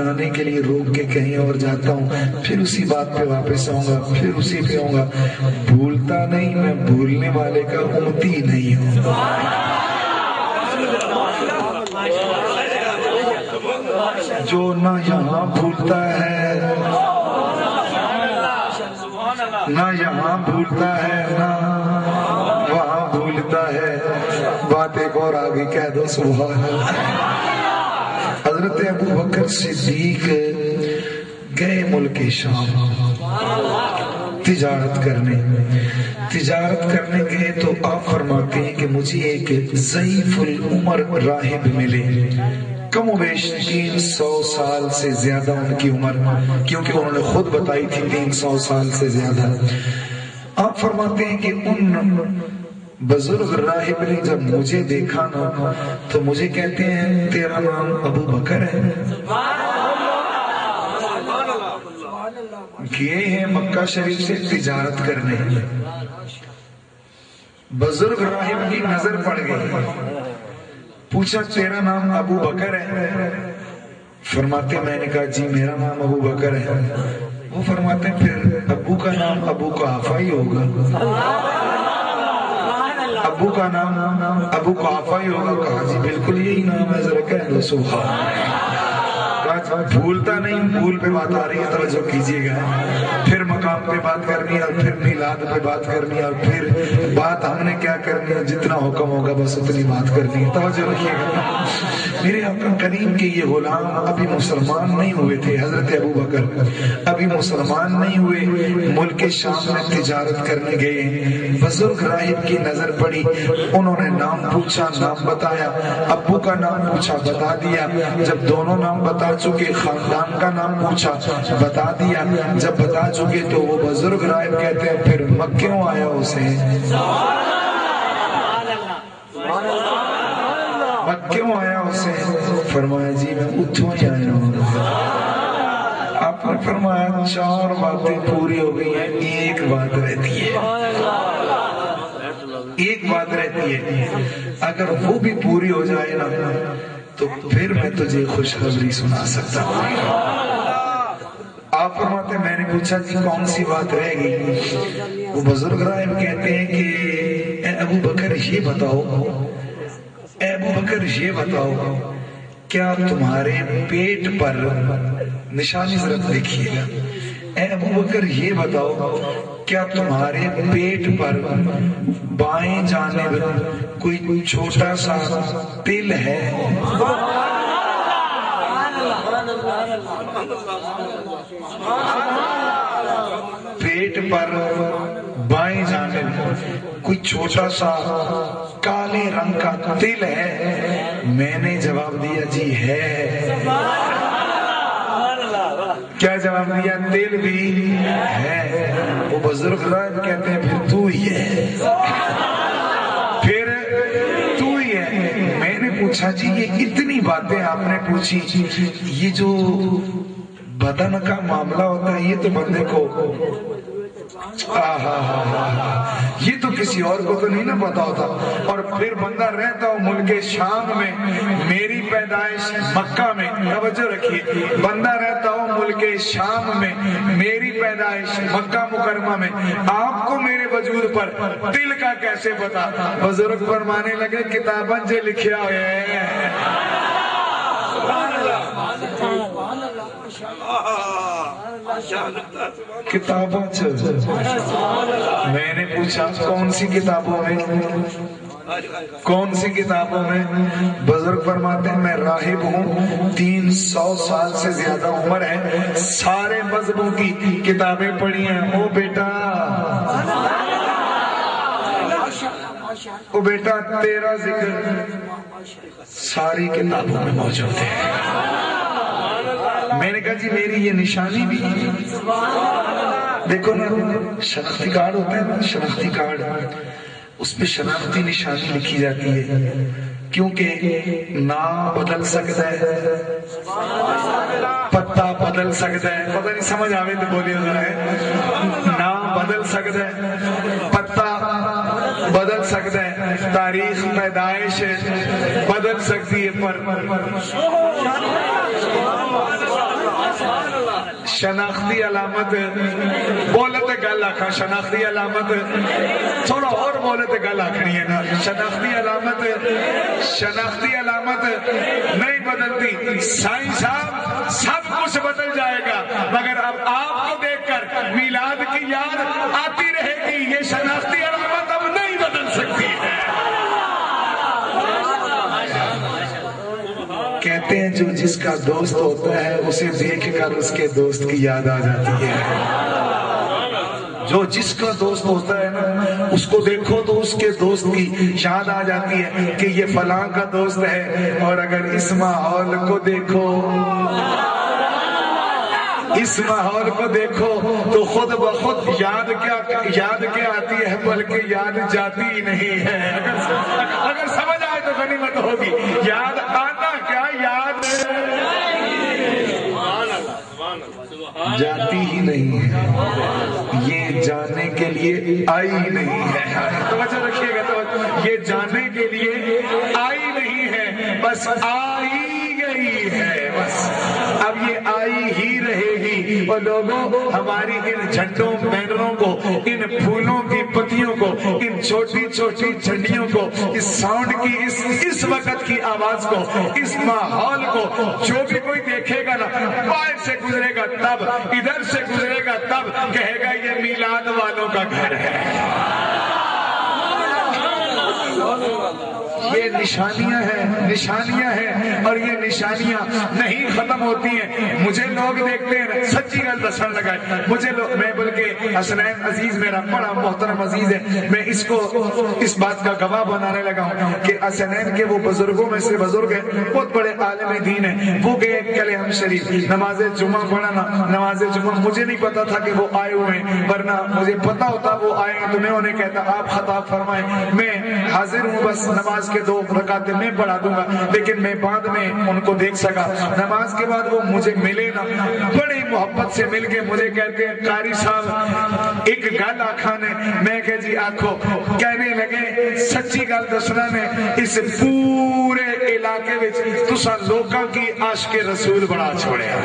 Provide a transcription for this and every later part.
بنانے کے لیے روک کے کہیں اور جاتا ہوں، پھر اسی بات پہ واپس آؤں گا، پھر اسی پہ آؤں گا. بھولتا نہیں، میں بھولنے والے کا امتی نہیں ہوں. جو نہ یہاں بھولتا ہے، نہ یہاں بھولتا ہے، نہ وہاں بھولتا ہے. بات ایک اور آگے کہہ دو سبحان اللہ. حضرت ابو بکر صدیق گئے ملک شام تجارت کرنے گئے تو آپ فرماتے ہیں کہ مجھے ایک ضعیف العمر راہب ملے، کم و بیش 300 سال سے زیادہ ان کی عمر، کیونکہ انہوں نے خود بتائی تھی 300 سال سے زیادہ. آپ فرماتے ہیں کہ ان بزرگ راہب نے جب مجھے دیکھا نا تو مجھے کہتے ہیں تیرا نام ابو بکر ہے؟ گئے ہیں مکہ شریف سے تجارت کرنے. بزرگ راہب کی نظر پڑ گئی، پوچھا تیرا نام ابو بکر ہے؟ فرماتے میں نے کہا جی میرا نام ابو بکر ہے. وہ فرماتے ہیں پھر ابو کا نام ابو قحافہ ہی ہوگا. ابو کا نام ابو قحافہ ہی ہوگا. کہا جی بالکل یہی نام ہے. ذرا کہہ دو سبحان. بھولتا نہیں، بھول پہ بات آ رہی ہے، توجہ کیجیے گا. پھر مقام پہ بات کرنی ہے، اور پھر میلاد پہ بات کرنی ہے، اور پھر بات ہم نے کیا کرنی ہے، جتنا حکم ہوگا بس اتنی بات کرنی ہے. توجہ رکھیے گا. میرے حکم کریم کے یہ غلام ابھی مسلمان نہیں ہوئے تھے. حضرت ابو بکر ابھی مسلمان نہیں ہوئے، ملک شام میں تجارت کرنے گئے. بزرگ راہب کی نظر پڑی، انہوں نے نام پوچھا، نام بتایا. ابو کا نام پوچھا، بتا دیا. جب دونوں نام بتا چکے، خاندان کا نام پوچھا، بتا دیا. جب بتا چکے تو وہ بزرگ راہب کہتے ہیں پھر مکیوں آیا اسے؟ مکیوں آیا اسے؟ فرمایا جی میں اتھوں ہی آیا ہوں. آپ نے فرمایا 4 باتیں پوری ہو گئی ہیں، ایک بات رہتی ہے. ایک بات رہتی ہے، اگر وہ بھی پوری ہو جائے نا تو پھر میں تجھے خوشخبری سنا سکتا ہوں. آپ فرماتے میں نے پوچھا کہ کون سی بات رہ گئی؟ وہ بزرگ راہب کہتے ہیں کہ اے ابو بکر یہ بتاؤ، اے ابو بکر یہ بتاؤ، کیا تمہارے پیٹ پر نشانی ذرا دیکھیے گا. اے ابو بکر یہ بتاؤ، کیا تمہارے پیٹ پر بائیں جانب کوئی چھوٹا سا تل ہے؟ پیٹ پر بائیں جانب کوئی چھوٹا سا کالے رنگ کا تل ہے؟ میں نے جواب دیا جی ہے. کیا جواب دیا؟ تل بھی ہے. وہ بزرگ راہب کہتے ہیں پھر تو ہی ہے، پھر تو ہی ہے. میں نے پوچھا جی یہ اتنی باتیں آپ نے پوچھی، یہ جو بدن کا معاملہ ہوتا ہے یہ تو بندے کو یہ تو کسی اور کو تو نہیں نہ پتا ہوتا. اور پھر بندہ رہتا ہو ملک شام میں، میری پیدائش مکہ میں، توجہ رکھیے، بندہ رہتا ہو ملک شام میں، میری پیدائش مکہ مکرمہ میں، آپ کو میرے وجود پر دل کا کیسے پتا؟ بزرگ فرمانے لگے کتاباں جو لکھیا ہوئے ہیں. کتابوں سے میں نے پوچھا کون سی کتابوں میں؟ کون سی کتابوں میں؟ بزرگ فرماتے ہیں میں راہب ہوں، 300 سال سے زیادہ عمر ہے، سارے مذہبوں کی کتابیں پڑھی ہیں. او بیٹا، او بیٹا تیرا ذکر ساری کتابوں میں موجود ہے. میں نے کہا جی میری یہ نشانی بھی دیکھو نا، شناختی کارڈ ہوتا ہے نا، شناختی کارڈ، اس پہ شناختی نشانی لکھی جاتی ہے، کیونکہ نام بدل سکتا ہے، پتہ بدل سکتا ہے، پتہ نہیں سمجھ آوے تو بولیے ذرا ہے، نام بدل سکتا ہے، پتہ بدل سکتا ہے، تاریخ پیدائش بدل سکتی ہے، پر شناختی علامت بولتے گل آخا شناختی علامت تھوڑا اور بولتے گل آخنی ہے نا شناختی علامت نہیں بدلتی سائنس صاحب سب کچھ بدل جائے گا مگر اب آپ کو دیکھ کر میلاد کی یاد آتی رہے گی یہ شناختی علامت اب نہیں بدل سکتی ہے کہتے ہیں جو جس کا دوست ہوتا ہے اسے دیکھ کر اس کے دوست کی یاد آ جاتی ہے جو جس کا دوست ہوتا ہے نا اس کو دیکھو تو اس کے دوست کی یاد آ جاتی ہے کہ یہ فلاں کا دوست ہے اور اگر اس ماحول کو دیکھو تو خود بخود یاد کیا آتی ہے بلکہ یاد جاتی ہی نہیں ہے اگر سمجھ آئے تو غنیمت ہوگی یاد آنا کیا یاد جاتی ہی نہیں ہے یہ جاننے کے لیے آئی نہیں ہے توجہ رکھیے گا تو یہ جاننے کے لیے آئی نہیں ہے بس آئی گئی ہے بس اب یہ آئی ہی رہے گی اور لوگوں ہماری ان جھنڈوں بینروں کو ان پھولوں کی پتیوں کو ان چھوٹی چھوٹی جھنڈیوں کو اس ساؤنڈ کی اس وقت کی آواز کو اس ماحول کو جو بھی کوئی دیکھے گا نا باہر سے گزرے گا تب ادھر سے گزرے گا تب کہے گا یہ میلاد والوں کا گھر ہے یہ نشانیاں ہیں اور یہ نشانیاں نہیں ختم ہوتی ہیں مجھے لوگ دیکھتے ہیں سچی گل دسن لگا مجھے میں بلکہ حسنین عزیز میرا بڑا محترم عزیز ہے میں اس کو اس بات کا گواہ بنانے لگا ہوں کہ حسنین کے وہ بزرگوں میں سے بزرگ ہیں بہت بڑے عالم دین ہیں وہ گئے کلہم شریف نماز جمعہ پڑھنا نماز جمعہ مجھے نہیں پتا تھا کہ وہ آئے ہوئے ہیں ورنہ مجھے پتا ہوتا وہ آئے ہیں تو میں انہیں کہتا آپ خطاب فرمائیں میں حاضر ہوں بس نماز کے 2 رکعتیں میں پڑھا دوں گا لیکن میں بعد میں ان کو دیکھ سکا نماز کے بعد وہ مجھے ملے نا بڑی محبت سے مل کے مجھے کہتے ہیں قاری صاحب ایک گل آخا نے میں کہ جی آنکھو کہنے لگے سچی گل دسنا نے اس پورے علاقے وچ تساں لوکاں کی عاشق رسول بڑا چھوڑیا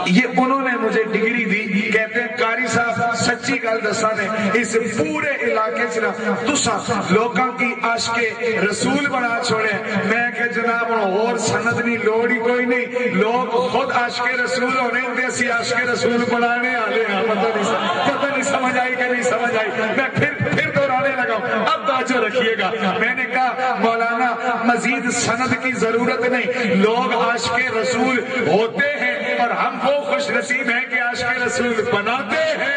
یہ انہوں نے مجھے ڈگری دی کہتے ہیں قاری صاحب سچی گل دسا نے اس پورے علاقے سے تساں لوکاں کی عاشق رسول بنا چھوڑے میں کہ جناب اور سند نہیں لوڑ ہی کوئی نہیں لوگ خود عاشق رسول ہونے تے اسی عاشق رسول بنانے والے ہیں پتہ نہیں سمجھ آئی کہ نہیں سمجھ آئی میں پھر دہرانے لگا اب توجہ رکھیے گا میں نے کہا مولانا مزید سند کی ضرورت نہیں لوگ عاشق رسول ہوتے ہیں اور ہم وہ خوش نصیب ہیں کہ عاشق رسول بناتے ہیں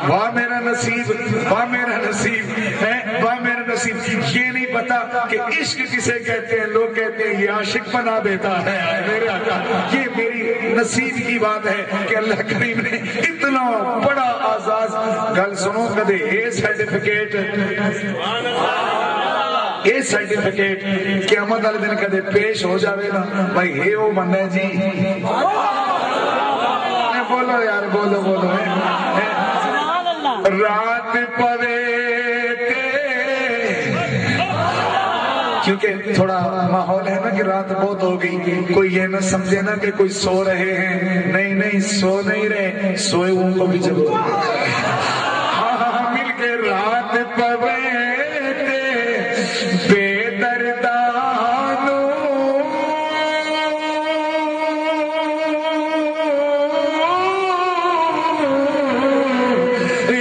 واہ میرا نصیب واہ میرا نصیب ہے واہ میرا نصیب یہ نہیں پتا کہ عشق کسے کہتے ہیں لوگ کہتے ہیں یہ عاشق بنا دیتا ہے میرے آقا یہ میری نصیب کی بات ہے کہ اللہ کریم نے اتنا بڑا آزاز گل سنو کدے یہ سرٹیفکیٹ قیامت والے دن کدے پیش ہو جاوے نا بھائی ہے وہ منہ جی بولو یار بولو رات پوے کیونکہ تھوڑا ماحول ہے نا کہ رات بہت ہو گئی کوئی یہ نہ سمجھے نا کہ کوئی سو رہے ہیں نہیں سو نہیں رہے سوئے ان کو بھی جب ہاں مل کے رات پوے بے دردانو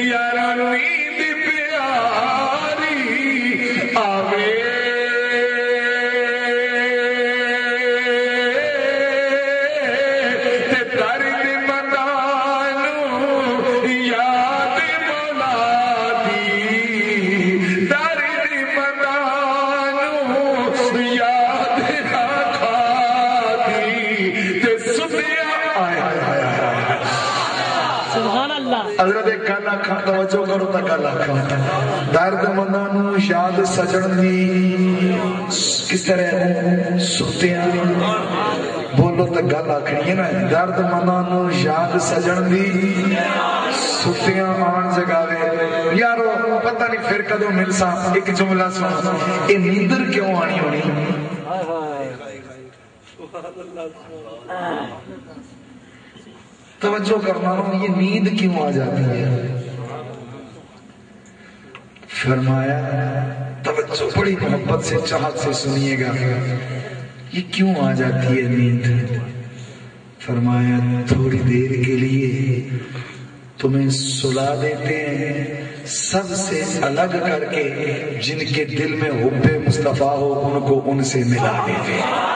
یار نیند پیاری آوے درد منانو یاد مولا دی درد منانو یاد رکھا دی تے سدیا سبحان اللہ حضرت گل آخا توجہ کرو تا گل آخا درد منانو یاد سجن دی کس طرح ستیاں بولو تو گل آخری ہے نا درد منانو یاد سجن دی ستیاں آن جگاوے یارو پتہ نہیں پھر کدوں مل سا ایک جملہ سنا یہ نیندر کیوں آنی ہونی توجہ کرنا ہوں، یہ نیند کیوں آ جاتی ہے؟ فرمایا توجہ بڑی محبت سے چاہت سے سنیے گا، یہ کیوں آ جاتی ہے نیند؟ فرمایا تھوڑی دیر کے لیے تمہیں سلا دیتے ہیں سب سے الگ کر کے، جن کے دل میں حب مصطفیٰ ہو ان کو ان سے ملا دیتے ہیں۔